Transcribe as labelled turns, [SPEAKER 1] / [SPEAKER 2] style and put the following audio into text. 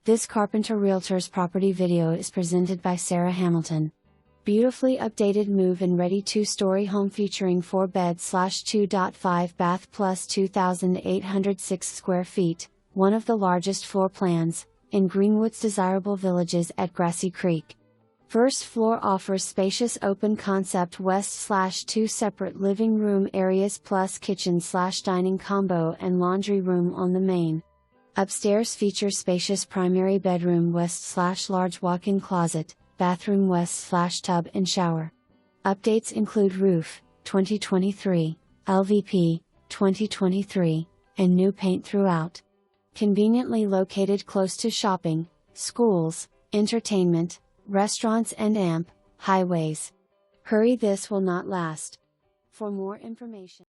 [SPEAKER 1] This Carpenter Realtors property video is presented by Sarah Hamilton. Beautifully updated move-in ready 2-story home featuring 4-bed/2.5 bath plus 2,806 square feet, one of the largest floor plans, in Greenwood's desirable villages at Grassy Creek. First floor offers spacious open concept west/2 separate living room areas plus kitchen/dining combo and laundry room on the main. Upstairs features spacious primary bedroom west/large walk-in closet, bathroom west/tub and shower. Updates include roof, 2023, LVP, 2023, and new paint throughout. Conveniently located close to shopping, schools, entertainment, restaurants and highways. Hurry, this will not last. For more information